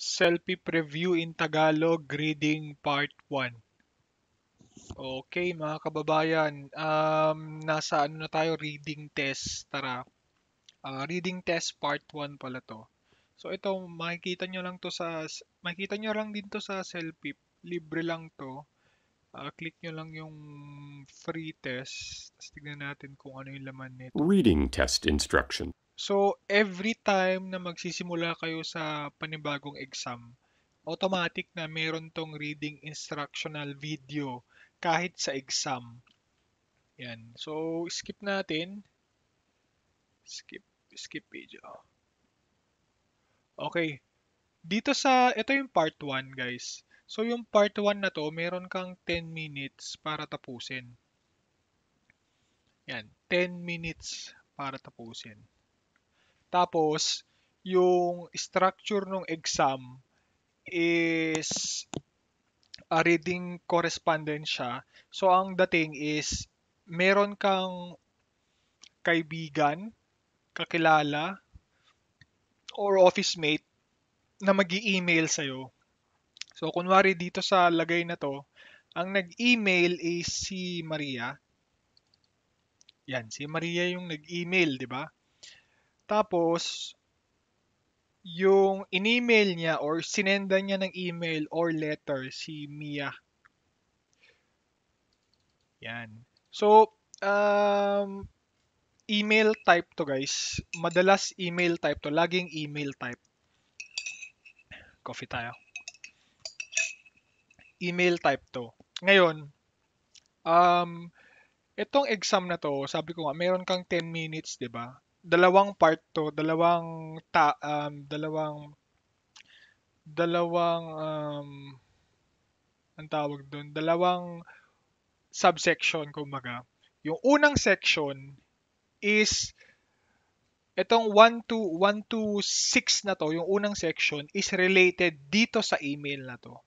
Selfie Preview in Tagalog Reading Part 1. Okay, mga kababayan, nasa ano na tayo, reading test. Tara, reading test part 1 pala to. So ito, makikita nyo lang din to sa Selfie. Libre lang to. Click nyo lang yung free test. Tapos tignan natin kung ano yung laman nito. Reading test instruction. So, every time na magsisimula kayo sa panibagong exam, automatic na meron tong reading instructional video kahit sa exam. Yan. So, skip natin. Skip, skip page. Okay. Ito yung part 1, guys. So, yung part 1 na to, meron kang 10 minutes para tapusin. Yan, 10 minutes para tapusin. Tapos, yung structure ng exam is reading correspondence siya. So, ang dating is, meron kang kaibigan, kakilala, or office mate na mag-email sa'yo. So, kunwari dito sa lagay na to, ang nag-email is si Maria. Yan, si Maria yung nag-email, di ba? Tapos, yung in-email niya or sinenda niya ng email or letter si Mia. Yan. So, email type to, guys. Madalas email type to. Laging email type. Coffee tayo. Email type to. Ngayon, um, itong exam na to, sabi ko nga, meron kang 10 minutes, di ba? Dalawang part to, dalawang, ang tawag doon, dalawang subsection, kumbaga. Yung unang section is itong 1 to 6 na to, yung unang section is related dito sa email na to.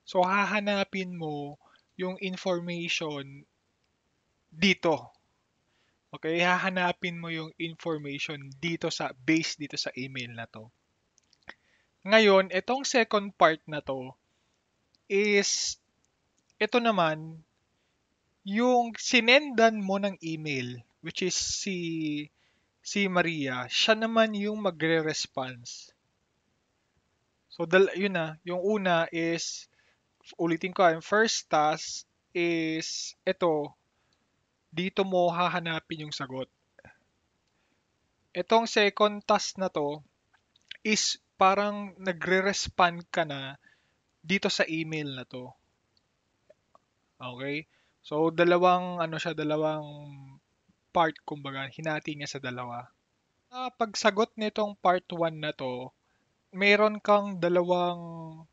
So hahanapin mo yung information dito. Okay, hahanapin mo yung information dito sa email na to. Ngayon, itong second part na to is ito naman yung sinendan mo ng email, which is si Maria, siya naman yung magre-response. So yun na, yung una is ulitin ko, yung first task is ito, dito mo hahanapin yung sagot. Itong second task na to is parang nagre-respond ka na dito sa email na to. Okay? So dalawang part, kumbaga, hinati niya sa dalawa. Pagsagot nitong part 1 na to, meron kang dalawang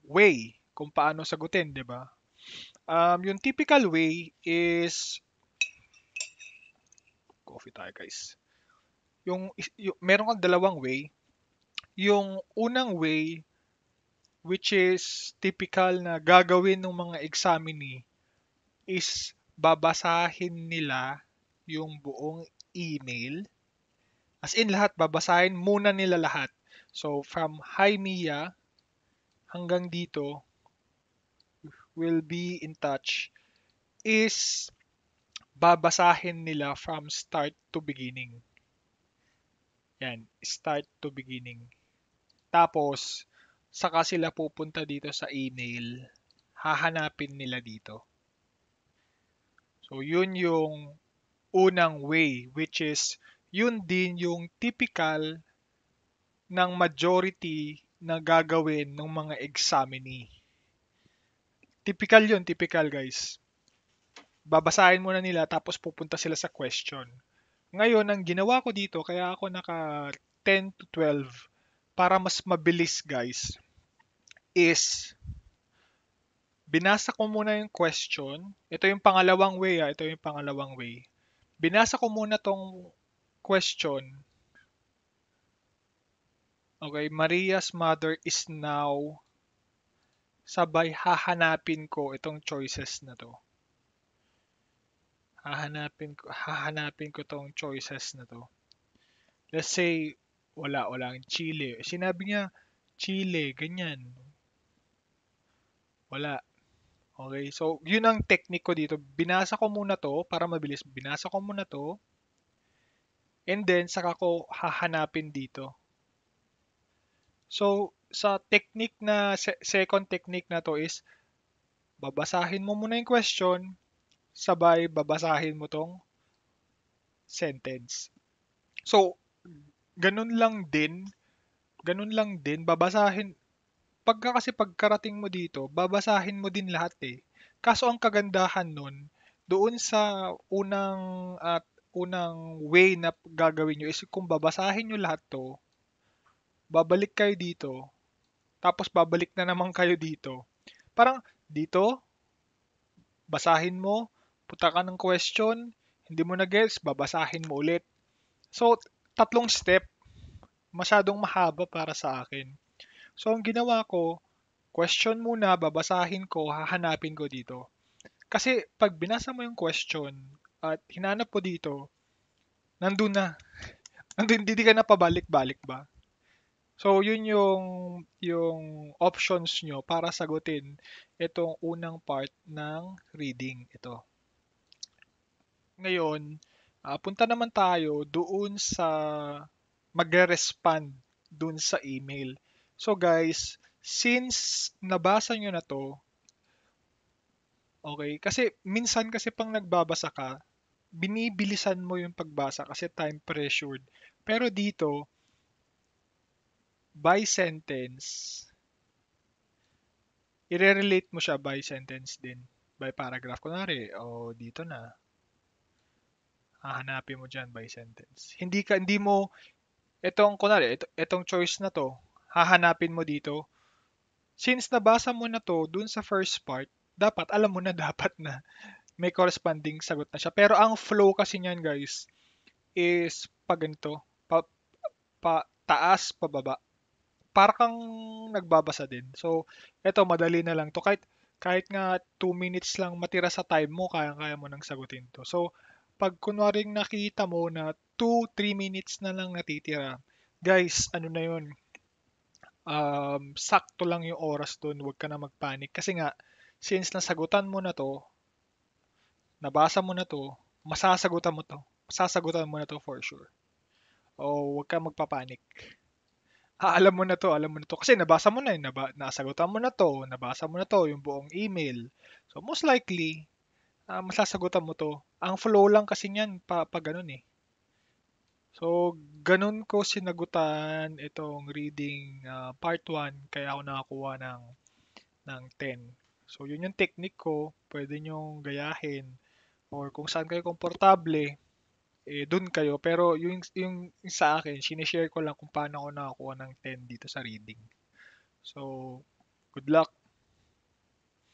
way kung paano sagutin, 'di ba? Yung typical way is coffee tayo, guys. Yung meron kang dalawang way. Yung unang way, which is typical na gagawin ng mga examinee, is babasahin nila yung buong email. As in lahat, babasahin muna nila lahat. So, from Hi Mia hanggang dito, will be in touch, is babasahin nila from start to beginning. Yan, start to beginning. Tapos, saka sila pupunta dito sa email, hahanapin nila dito. So, yun yung unang way, which is, yun din yung typical ng majority na gagawin ng mga examinee. Typical guys. Babasahin muna nila tapos pupunta sila sa question. Ngayon, ang ginawa ko dito, kaya ako naka 10 to 12 para mas mabilis, guys, is binasa ko muna yung question. Ito yung pangalawang way, ito yung pangalawang way. Binasa ko muna tong question. Okay, Maria's mother is now, sabay hahanapin ko itong choices na to. Hahanapin ko tong choices na to. Let's say, walang Chile. Sinabi niya, Chile, ganyan. Wala. Okay, so yun ang technique ko dito. Binasa ko muna to para mabilis. Binasa ko muna to and then saka ko hahanapin dito. So sa technique na second technique na to is babasahin mo muna yung question, sabay babasahin mo tong sentence. So ganun lang din, babasahin pagkarating mo dito, babasahin mo din lahat eh. Kaso ang kagandahan nun, doon sa unang way na gagawin nyo is kung babasahin nyo lahat to, babalik kayo dito, tapos babalik na naman kayo dito. Parang dito, basahin mo, punta ka ng question, hindi mo na gets, babasahin mo ulit. So, tatlong step, masyadong mahaba para sa akin. So, ang ginawa ko, question muna, babasahin ko, hahanapin ko dito. Kasi pag binasa mo yung question at hinanap mo dito, nandun na. Nandun, hindi ka na pabalik-balik ba? So, yun yung options nyo para sagutin itong unang part ng reading ito. Ngayon, punta naman tayo doon sa magre-respond doon sa email. So guys, since nabasa nyo na to, okay, kasi minsan kasi pang nagbabasa ka, binibilisan mo yung pagbasa kasi time pressured. Pero dito, by sentence, i-relate mo siya by sentence din. By paragraph. Kunwari, dito na. Hahanapin mo dyan by sentence. Hindi mo, itong choice na to, hahanapin mo dito. Since nabasa mo na to dun sa first part, dapat, alam mo na dapat na may corresponding sagot na siya. Pero ang flow kasi niyan guys, is pag ganito, taas, pababa. Para kang nagbabasa din. So, eto madali na lang to. Kahit nga 2 minutes lang matira sa time mo, kaya-kaya mo nang sagutin to. So, pag kunwaring nakita mo na 2-3 minutes na lang natitira, guys, ano na yun, sakto lang yung oras dun, huwag ka na magpanic. Kasi nga, since nasagutan mo na to, nabasa mo na to, masasagutan mo to. Masasagutan mo na to for sure. O huwag ka magpapanik. Alam mo na 'to, alam mo na 'to. Kasi nabasa mo na, eh, nasagutan mo na 'to, nabasa mo na 'to, yung buong email. So most likely, masasagutan mo 'to. Ang flow lang kasi niyan pag gano'n, eh. So gano'n ko sinagutan itong reading, part 1 kaya ako nakakuha ng 10. So yun yung technique ko, puwede niyong gayahin or kung saan kayo komportable, dun kayo. Pero yung sa akin, sinishare ko lang kung paano ako nakakuha ng 10 dito sa reading. So, good luck.